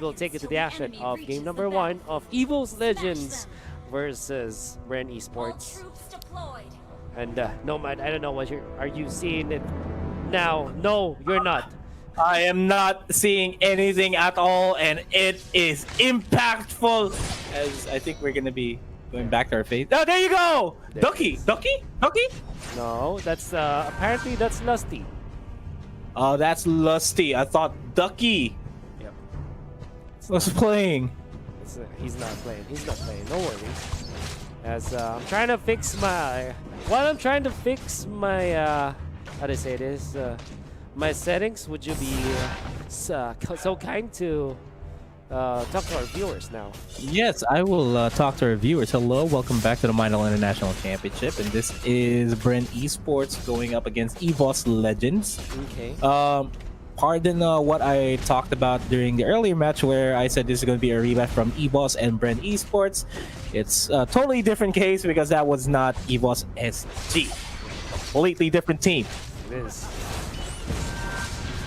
We'll take it to the action of game number 1 of EVOS Legends versus Bren Esports. And Nomad, I don't know what are you seeing it now? No, you're not. I am not seeing anything at all, and it is impactful. As I think we're gonna be going back to our face. Oh, there you go, Duckey. No, that's apparently that's Lusty. Oh, that's Lusty. I thought Duckey. Yep. Was playing. He's not playing. He's not playing. No worries. As I'm trying to fix my, how to say this, my settings. Would you be so kind to talk to our viewers now? Yes, I will talk to our viewers. Hello, welcome back to the Mytel International Championship, and this is Bren Esports going up against EVOS Legends. Okay. Pardon what I talked about during the earlier match where I said this is going to be a rematch from EVOS and Bren Esports. It's a totally different case because that was not EVOS SG. Completely different team. It is.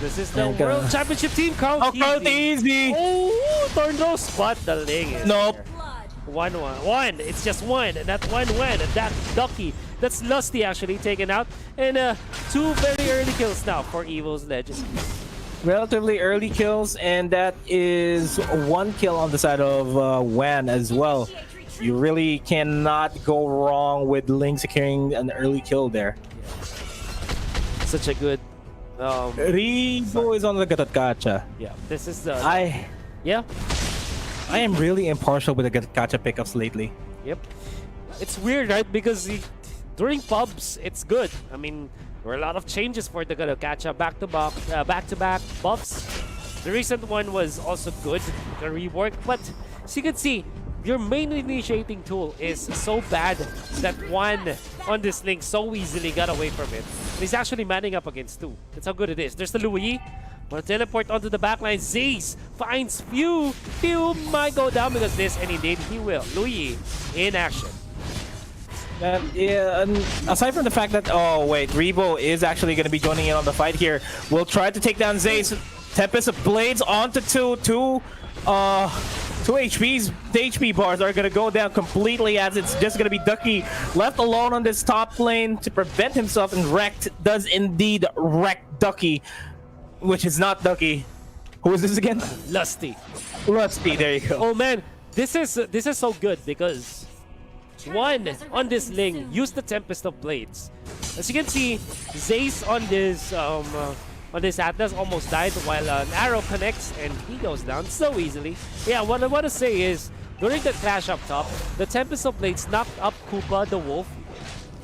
This is the World Championship team, Karltzy. Oh, Tornado spot the Ling. Nope. 1-1. It's just one. And that 1-1. And that Duckey. That's Lusty actually taken out. And 2 very early kills now for EVOS Legends. Relatively early kills, and that is 1 kill on the side of Wannn as well. You really cannot go wrong with Ling securing an early kill there. Such a good Ribo is on the Gatotkaca. Yeah, this is the I am really impartial with the Gatotkaca pickups lately. Yep. It's weird, right? Because during pubs, it's good. I mean, there were a lot of changes for the Gatotkaca, back-to-back buffs. The recent one was also good, the rework, but as you can see, your main initiating tool is so bad that Wannn on this Ling so easily got away from it. And he's actually manning up against 2. That's how good it is. There's the Luo Yi. Want to teleport onto the backline. Zeys finds Phew. Phew might go down because this, and indeed he will. Luo Yi in action. Yeah, and aside from the fact that, oh wait, Ribo is actually going to be joining in on the fight here. We'll try to take down Zeys. Tempest of Blades onto 2 HPs. The HP bars are going to go down completely as it's just going to be Duckey left alone on this top lane to prevent himself, and Rekt does indeed wreck Duckey, which is not Duckey. Who is this again? Lusty. Lusty, there you go. Oh man, this is so good because Wannn on this Ling used the Tempest of Blades. As you can see, Zeys on this Atlas almost died while an arrow connects and he goes down so easily. Yeah, what I want to say is, during the clash up top, the Tempest of Blades knocked up Kupa the Wolf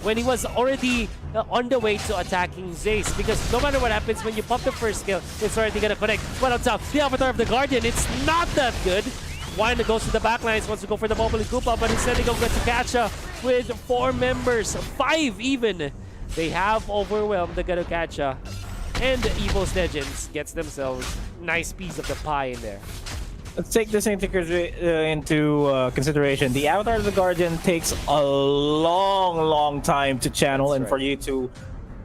when he was already on the way to attacking Zeys, because no matter what happens, when you pop the first kill, it's already gonna connect. But on top, the Avatar of the Guardian, it's not that good. Wannn goes to the backlines, wants to go for the Popol and Kupa, but instead they go Gatotkaca with 4 members, 5 even. They have overwhelmed the Gatotkaca, and EVOS Legends gets themselves a nice piece of the pie in there. Let's take this into consideration. The Avatar of the Guardian takes a long time to channel. That's and right. For you to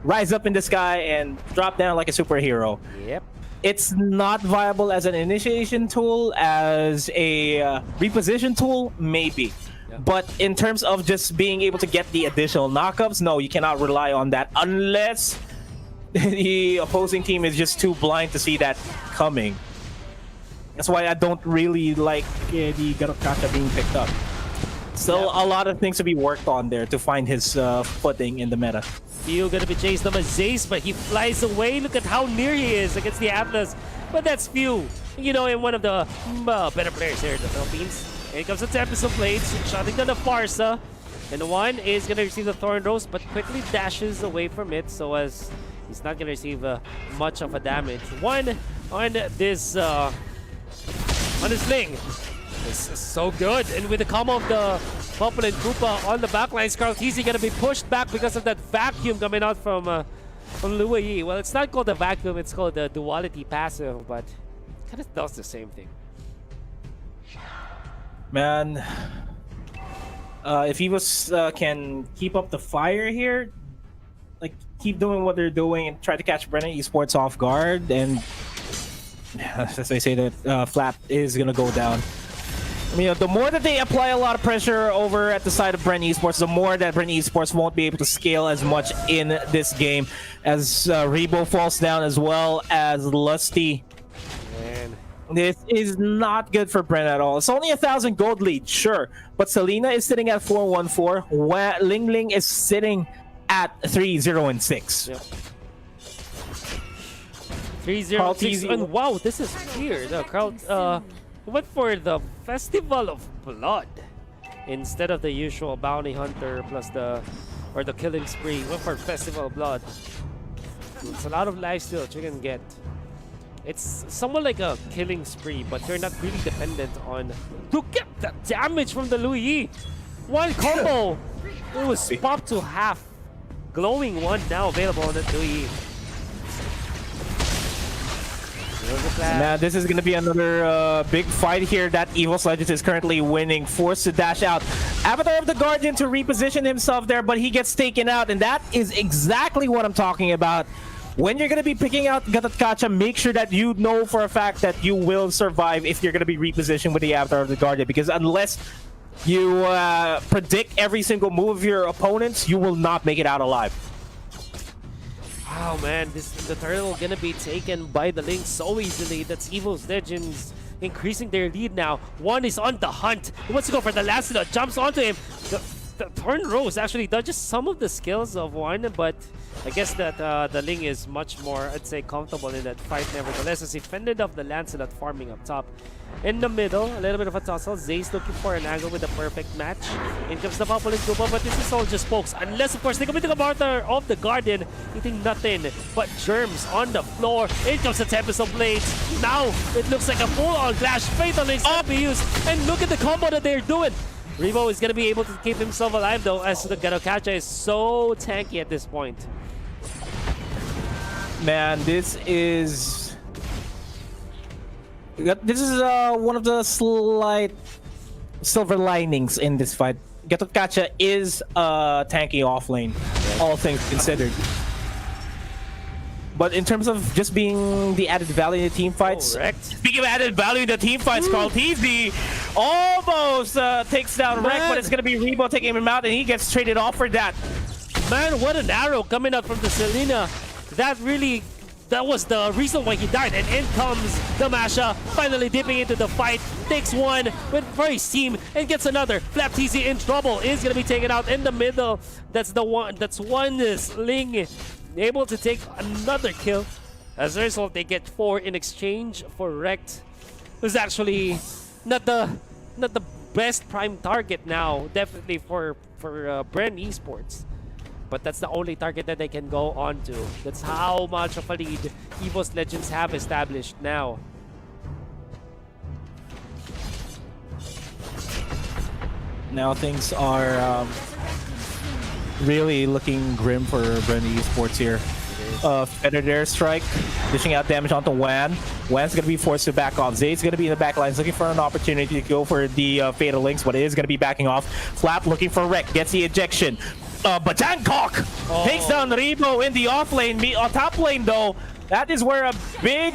rise up in the sky and drop down like a superhero. Yep. It's not viable as an initiation tool, as a reposition tool, maybe. Yeah. But in terms of just being able to get the additional knockups, no, you cannot rely on that unless the opposing team is just too blind to see that coming. That's why I don't really like the Gatotkaca being picked up. Still a lot of things to be worked on there to find his footing in the meta. Phew gonna be chased by Zeys, but he flies away. Look at how near he is against the Atlas. But that's Phew, you know, in one of the better players here in the Philippines. Here comes the Tempest of Blades, shotting down the Pharsa. And Wannn is gonna receive the Thorn Rose, but quickly dashes away from it, so as he's not gonna receive much of a damage. Wannn on this Ling. This is so good, and with the combo of the Popol and Kupa on the backlines, Karltzy gonna be pushed back because of that vacuum coming out from Luo Yi. Well, it's not called a vacuum, it's called the duality passive, but it kind of does the same thing. Man, if EVOS can keep up the fire here, like keep doing what they're doing and try to catch Bren Esports off guard, and as they say that Flap is gonna go down. I mean, the more that they apply a lot of pressure over at the side of Bren Esports, the more that Bren Esports won't be able to scale as much in this game. As Ribo falls down as well as Lusty. Man. This is not good for Bren at all. It's only 1,000 gold lead, sure. But Selena is sitting at 414. Ling is sitting at 3-0-6. Yep. 3-0-6. And wow, this is weird. The crowd went for the Festival of Blood instead of the usual bounty hunter plus the killing spree. Went for Festival of Blood. It's a lot of lifesteal that you can get. It's somewhat like a killing spree, but you're not really dependent on to get the damage from the Luo Yi. One combo, it was popped to half. Glowing one now available on the Luo Yi. Man, this is going to be another big fight here that EVOS Legends is currently winning. Forced to dash out. Avatar of the Guardian to reposition himself there, but he gets taken out, and that is exactly what I'm talking about. When you're going to be picking out Gatotkaca, make sure that you know for a fact that you will survive if you're going to be repositioned with the Avatar of the Guardian, because unless you predict every single move of your opponents, you will not make it out alive. Oh man, the turtle gonna be taken by the Ling so easily. That's EVOS Legends increasing their lead now. Wannn is on the hunt. He wants to go for the Lancelot, jumps onto him. The turn rose actually dodges some of the skills of Wannn, but I guess that the Ling is much more, I'd say, comfortable in that fight nevertheless, as he fended off the Lancelot farming up top. In the middle, a little bit of a tussle. Zeys looking for an angle with the perfect match. In comes the Popol and Kupa, but this is all just pokes. Unless, of course, they commit to the Avatar of the Guardian, eating nothing but germs on the floor. In comes the Tempest of Blades. Now, it looks like a full-on Clash Fatal is going to be used. And look at the combo that they're doing. Ribo is going to be able to keep himself alive, though, as the Gatotkaca is so tanky at this point. Man, this is one of the slight silver linings in this fight. Gatotkaca is tanky offlane, all things considered. But in terms of just being the added value in the team fights, speaking of added value in the team fights, Karltzy almost takes down Rekt, but it's going to be Ribo taking him out, and he gets traded off for that. Man, what an arrow coming out from the Selena. That was the reason why he died. And in comes the Masha, finally dipping into the fight. Takes one, went for his team, and gets another. Flaptz in trouble, is going to be taken out in the middle. That's the one. That's one is Ling able to take another kill. As a result, they get 4 in exchange for Rekt, who's actually not the best prime target now. Definitely for Bren Esports. But that's the only target that they can go on to. That's how much of a lead EVOS Legends have established now. Now things are really looking grim for Bren Esports here. Feathered Airstrike, dishing out damage onto Wannn. Wann's going to be forced to back off. Zeys going to be in the back lines looking for an opportunity to go for the Fatal Links, but it is going to be backing off. Flap looking for Rekt, gets the ejection. Bajan takes down Ribo in the off lane. On top lane though, that is where a big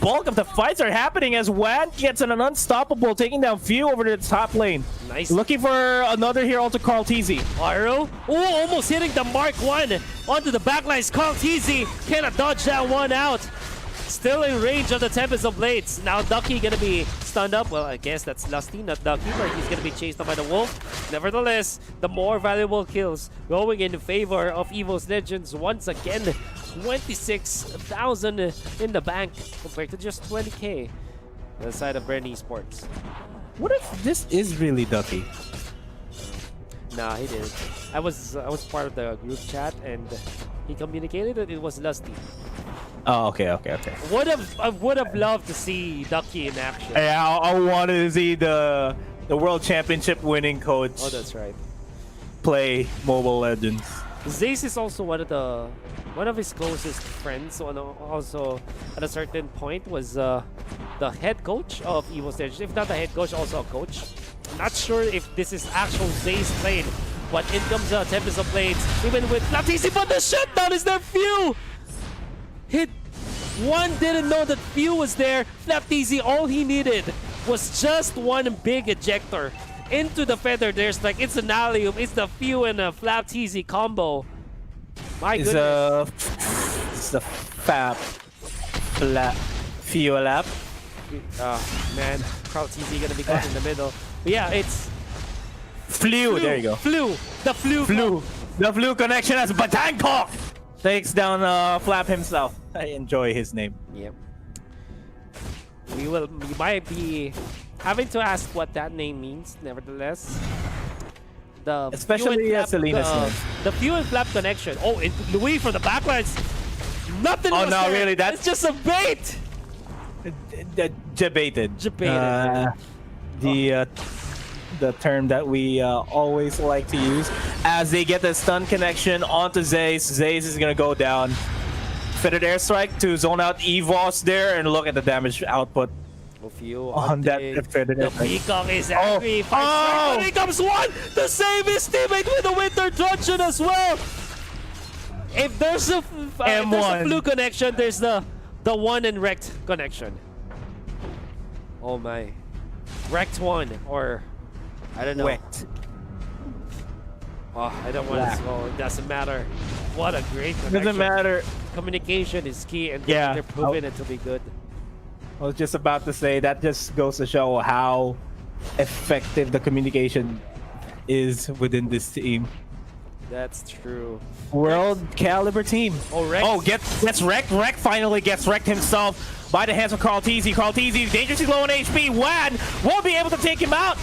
bulk of the fights are happening as Wannn gets an unstoppable, taking down Phew over to the top lane. Nice. Looking for another hero to Karltzy. Arrow, almost hitting the Mark 1 onto the backlines. Karltzy cannot dodge that one out. Still in range of the Tempest of Blades. Now Duckey gonna be stunned up. Well, I guess that's Lusty, not Duckey, but he's gonna be chased up by the Wolf. Nevertheless, the more valuable kills going in favor of EVOS Legends once again. 26,000 in the bank compared to just 20k on the side of Bren Esports. What if this is really Duckey? Nah, he didn't. I was part of the group chat and he communicated that it was Lusty. Oh, okay. I would have loved to see Duckey in action. Yeah, I wanted to see the World Championship winning coach. Oh, that's right. Play Mobile Legends. Zeys is also one of his closest friends. So also at a certain point was the head coach of EVOS Legends. If not the head coach, also a coach. Not sure if this is actual Zeys played, but in comes the Tempest of Blades. Even with Flaptz, but the shutdown is there. Phew! Wannn didn't know that Phew was there. Flapteasy, all he needed was just one big ejector into the feather. There's like, it's an alley-oop. It's the Phew and a Flapteasy combo. My goodness. It's the Phew lap. Man, Karltzy gonna be caught in the middle. But yeah, it's Phew. There you go. Phew. The Phew. The Phew connection as Bajan takes down Flap himself. I enjoy his name. Yep. We might be having to ask what that name means. Nevertheless, the especially Selena's name. The Phew and Flap connection. Oh, Luo Yi from the backlines. Nothing. Oh was no, there. really? That's it's just a bait. Debated. The term that we always like to use as they get the stun connection onto Zeys. Zeys is gonna go down. Fitted airstrike to zone out EVOS there, and look at the damage output on that fitted The airstrike. Peacock is angry. But here comes Wannn to save his teammate with a Winter Truncheon as well. If there's a Phew connection, there's the Wannn and Rekt connection. Oh my. Rekt Wannn, or I don't know. Wet. Oh, I don't want to go. It doesn't matter. What a great connection. Doesn't matter. Communication is key, and yeah, they're proving it to be good. I was just about to say that just goes to show how effective the communication is within this team. That's true. World caliber team. Oh, Rekt. Oh, gets Rekt. Rekt finally gets Rekt himself by the hands of Karltzy. Karltzy dangerously low on HP. Wannn won't be able to take him out.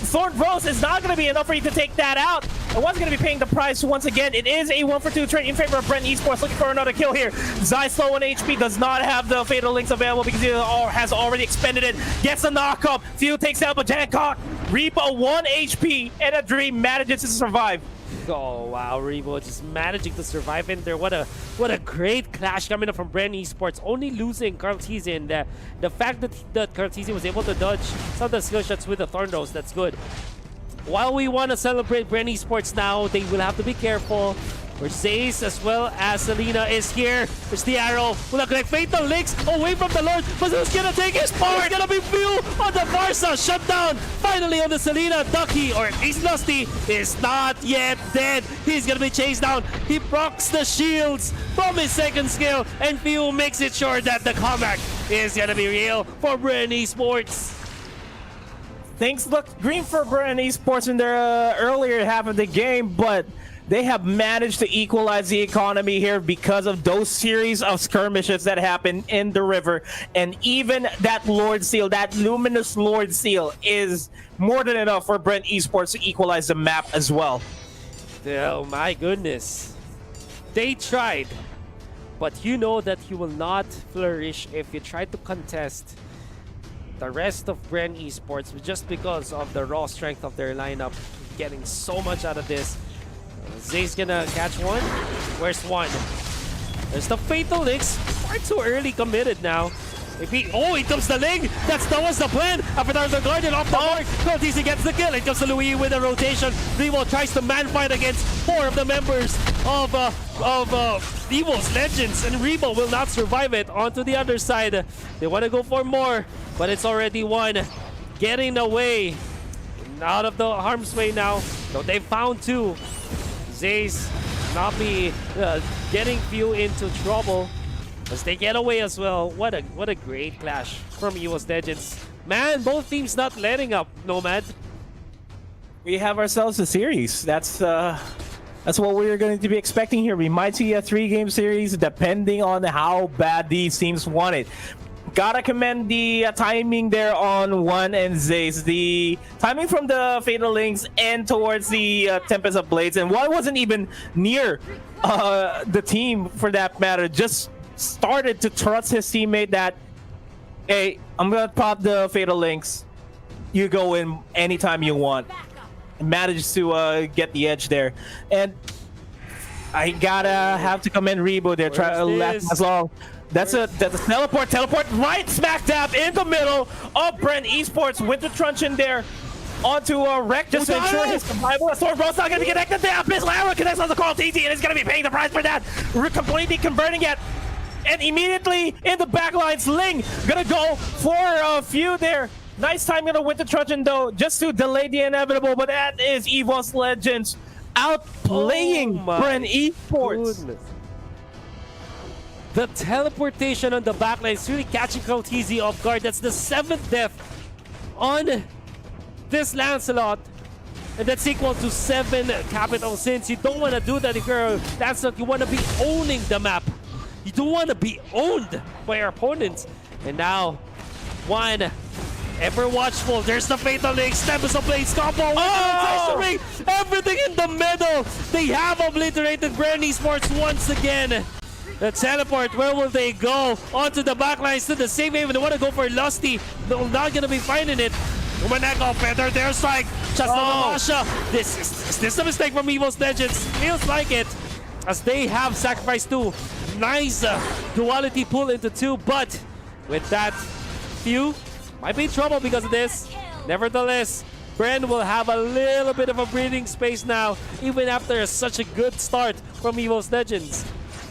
Thorn Rose is not going to be enough for you to take that out. And Wann's going to be paying the price once again. It is a 1-for-2 trade in favor of Bren Esports, looking for another kill here. Zeys low on HP, does not have the Fatal Links available because he has already expended it. Gets the knockup. Phew takes out Bajan. Ribo 1 HP, and a Dream manages to survive. Oh wow, Ribo just managing to survive in there. What a great clash coming up from Bren Esports. Only losing Karltzy, and the fact that Karltzy was able to dodge some of the skill shots with the Thorn Rose, that's good. While we want to celebrate Bren Esports now, they will have to be careful. Where Zeys as well as Selena is here. There's the arrow. Will not connect. Fatal Links away from the Lord. But who's gonna take his part? It's gonna be Phew on the Pharsa. Shut down. Finally on the Selena. Duckey, or at least Lusty, is not yet dead. He's gonna be chased down. He procs the shields from his second skill. And Phew makes it sure that the comeback is gonna be real for Bren Esports. Things looked green for Bren Esports in their earlier half of the game, but they have managed to equalize the economy here because of those series of skirmishes that happen in the river. And even that Lord Seal, that luminous Lord Seal, is more than enough for Bren Esports to equalize the map as well. Oh my goodness. They tried, but you know that you will not flourish if you try to contest the rest of Bren Esports just because of the raw strength of their lineup, getting so much out of this. Zeys gonna catch one. Where's Wannn? There's the Fatal Links. Far too early committed now. Maybe, oh, it comes the Ling. That was the plan. Avatar the Guardian off the mark. Karltzy gets the kill. It comes to Luo Yi with a rotation. Ribo tries to man fight against 4 of the members of EVOS Legends, and Ribo will not survive it. Onto the other side. They want to go for more, but it's already Wannn getting away. Out of the harm's way now. So they found 2. Zeys not be getting Phew into trouble as they get away as well. What a great clash from EVOS Legends. Man, both teams not letting up, Nomad. We have ourselves a series. That's what we're going to be expecting here. We might see a 3-game series depending on how bad these teams want it. Gotta commend the timing there on Wannn and Zeys. The timing from the Fatal Links and towards the Tempest of Blades. And Wannn wasn't even near the team for that matter. Just started to trust his teammate that, hey, I'm gonna pop the Fatal Links. You go in anytime you want. And managed to get the edge there. And I gotta have to commend Ribo there. Try to last as long. That's a teleport right smack dab in the middle of Bren Esports. Winter Truncheon there onto Rekt just to ensure his survival. Thorn Rose's not going to be connected. The Abyss Arrow connects on the Karltzy, and he's going to be paying the price for that. We're completely converting it. and immediately in the backlines, Ling gonna go for a few there. Nice time gonna win the Trojan though, just to delay the inevitable, but that is EVOS Legends outplaying Bren Esports. Goodness. The teleportation on the backline is really catching Karltzy off guard. That's the 7th death on this Lancelot. And that's equal to 7 capital sins. You don't want to do that if you're Lancelot. You want to be owning the map. You don't want to be owned by your opponents. And now, Wannn, ever watchful. There's the Fatal Link, Tempest of Blades combo. Oh! Everything in the middle. They have obliterated Bren Esports once again. The teleport, where will they go? Onto the backlines to the same wave. They want to go for Lusty. They're not going to be finding it. Umaneko, feather their strike. Just Masha. Is this a mistake from EVOS Legends? Feels like it. As they have sacrificed 2. Nice duality pull into 2. But with that, Phew might be in trouble because of this. Nevertheless, Bren will have a little bit of a breathing space now, even after such a good start from EVOS Legends.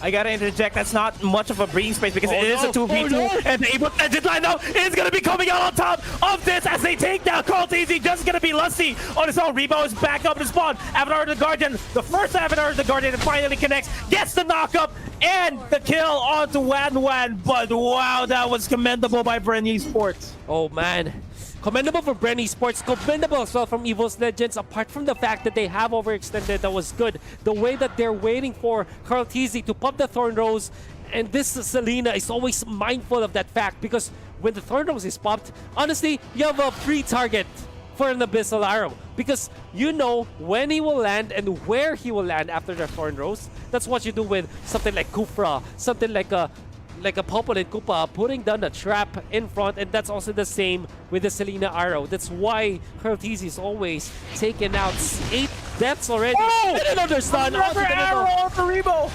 I gotta interject, that's not much of a breathing space because it is a 2v2, and the EVOS Legends lineup is gonna be coming out on top of this as they take down Karltzy. Just gonna be Lusty on his own. Ribo is back up to spawn. Avatar the Guardian, the first Avatar the Guardian finally connects, gets the knock-up and the kill onto Wannn. But wow, that was commendable by Bren Esports. Oh man. Commendable for Bren Esports, commendable as well from EVOS Legends. Apart from the fact that they have overextended, that was good. The way that they're waiting for Karltzy to pop the Thorn Rose, and this Selena is always mindful of that fact because when the Thorn Rose is popped, honestly, you have a free target for an Abyssal Arrow because you know when he will land and where he will land after the Thorn Rose. That's what you do with something like Kupa, something like a Popol and Kupa, putting down the trap in front, and that's also the same with the Selena arrow. That's why Karltzy is always taking out 8 deaths already. Oh! And another stun. Another arrow for Ribo.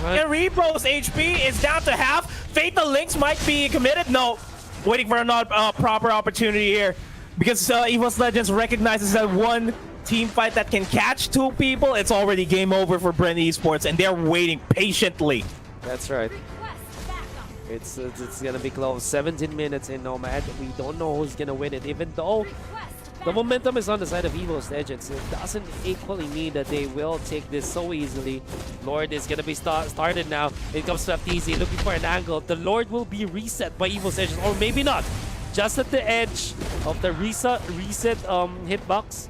And Ribo's HP is down to half. Fatal Links might be committed. No, waiting for a proper opportunity here because EVOS Legends recognizes that one team fight that can catch 2 people, it's already game over for Bren Esports, and they're waiting patiently. That's right. It's gonna be close. 17 minutes in Nomad. We don't know who's gonna win it, even though the momentum is on the side of EVOS Legends. It doesn't equally mean that they will take this so easily. Lord is gonna be started now. It comes to Karltzy looking for an angle. The Lord will be reset by EVOS Legends, or maybe not. Just at the edge of the reset hitbox.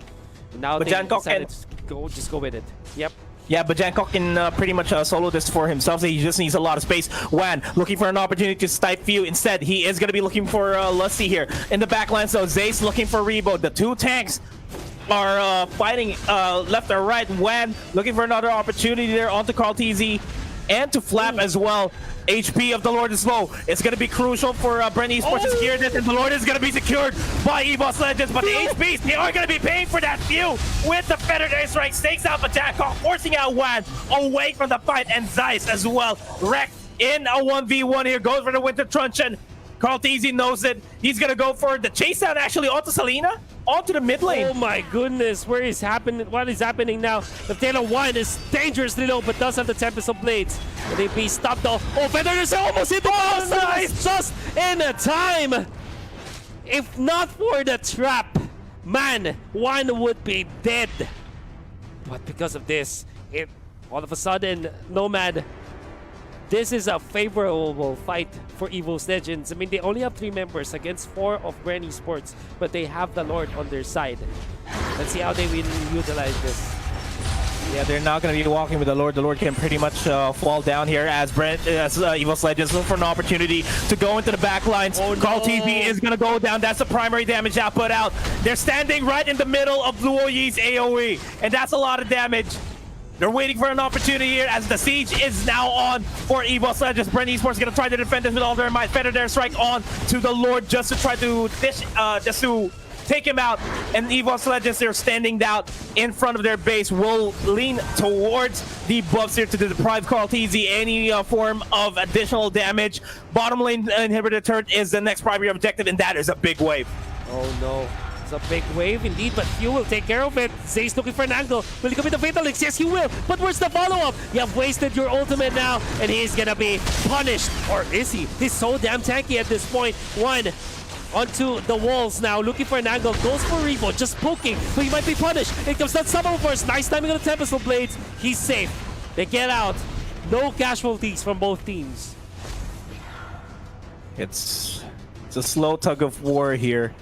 Now they decided to just go with it. Yep. Yeah, but Bajan can pretty much solo this for himself. So he just needs a lot of space. Wannn looking for an opportunity to snipe Phew. Instead, he is going to be looking for Lusty here. In the backline, so Zeys looking for Ribo. The 2 tanks are fighting left or right. Wannn looking for another opportunity there onto Karltzy and to Flap as well. HP of the Lord is low. It's going to be crucial for Bren Esports to secure this, and the Lord is going to be secured by EVOS Legends. But the HPs, they are going to be paying for that Phew with the Feathered Airstrike. Stakes out Bajan, forcing out Wannn away from the fight, and Zeys as well. Rekt in a 1v1 here, goes for the Winter Truncheon. Karltzy knows it. He's going to go for the chase down actually onto Selena, onto the mid lane. Oh my goodness, what is happening now? The Taylor Wannn is dangerously low, but does have the Tempest of Blades. Will they be stopped though? Oh, Feathers almost hit the ball! Nice! Just in time! If not for the trap, man, Wannn would be dead. But because of this, all of a sudden, Nomad, this is a favorable fight for EVOS Legends. I mean, they only have 3 members against 4 of Bren Esports, but they have the Lord on their side. Let's see how they will utilize this. Yeah, they're not going to be walking with the Lord. The Lord can pretty much fall down here as EVOS Legends look for an opportunity to go into the back lines. Oh, no. Karltzy is going to go down. That's the primary damage output out. They're standing right in the middle of Luo Yi's AoE, and that's a lot of damage. They're waiting for an opportunity here as the siege is now on for EVOS Legends. Bren Esports is going to try to defend this with all their might. Feather their strike on to the Lord just to try to take him out. And EVOS Legends, they're standing out in front of their base, will lean towards the buffs here to deprive Karltzy any form of additional damage. Bottom lane inhibitor turret is the next primary objective, and that is a big wave. Oh no. It's a big wave indeed, but Phew will take care of it. Zeys looking for an angle. Will he commit the Fatal Links? Yes, he will. But where's the follow-up? You have wasted your ultimate now, and he's gonna be punished. Or is he? He's so damn tanky at this point. Wannn onto the walls now, looking for an angle. Goes for Ribo, just poking, but he might be punished. Here comes that summon first. Nice timing on the Tempest of Blades. He's safe. They get out. No casualties from both teams. It's a slow tug of war here.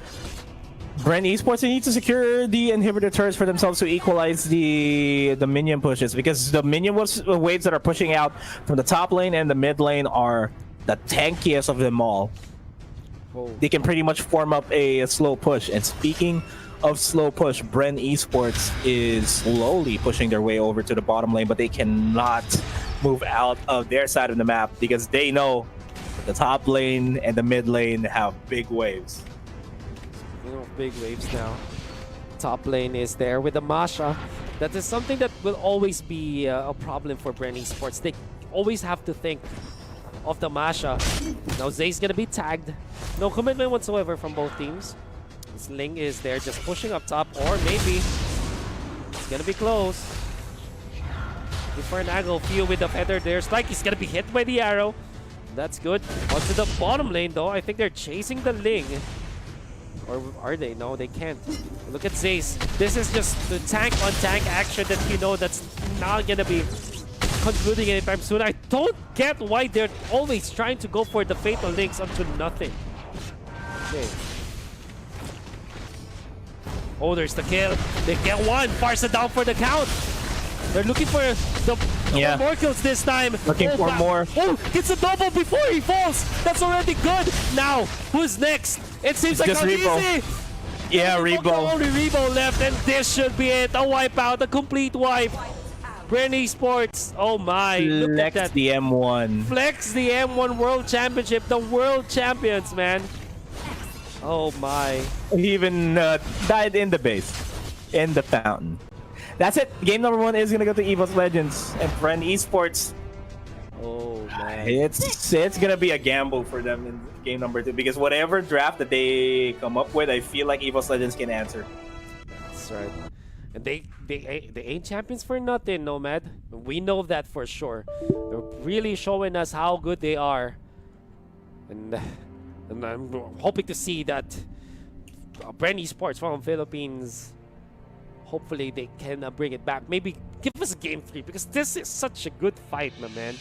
Bren Esports, they need to secure the inhibitor turrets for themselves to equalize the minion pushes, because the minion waves that are pushing out from the top lane and the mid lane are the tankiest of them all. Whoa. They can pretty much form up a slow push. And speaking of slow push, Bren Esports is slowly pushing their way over to the bottom lane, but they cannot move out of their side of the map because they know the top lane and the mid lane have big waves. You know, big waves now. Top lane is there with the Masha. That is something that will always be a problem for Bren Esports. They always have to think of the Masha. Now Zeys gonna be tagged. No commitment whatsoever from both teams. This Ling is there just pushing up top, or maybe it's gonna be close. For an angle, Phew with the feather there. Spike, he's gonna be hit by the arrow. That's good. Onto the bottom lane though. I think they're chasing the Ling. Or are they? No, they can't. Look at Zeys. This is just the tank on tank action that you know that's not gonna be concluding anytime soon. I don't get why they're always trying to go for the Fatal Links onto nothing. Okay. Oh, there's the kill. They get one. Pharsa down for the count. They're looking for the more kills this time. Looking for more. Oh, it's a double before he falls. That's already good. Now, who's next? It seems like Ribo. Yeah, Ribo. Only Ribo left, and this should be it. A wipeout, a complete wipe. Bren Esports. Oh my. Look at that. Flex the M1. Flex the M1 World Championship. The world champions, man. Oh my. He even died in the base. In the fountain. That's it. Game number 1 is going to go to EVOS Legends and Bren Esports. Oh man. It's going to be a gamble for them in game number 2 because whatever draft that they come up with, I feel like EVOS Legends can answer. That's right. And they ain't champions for nothing, Nomad. We know that for sure. They're really showing us how good they are. And I'm hoping to see that Bren Esports from Philippines, hopefully they can bring it back. Maybe give us game 3 because this is such a good fight, my man.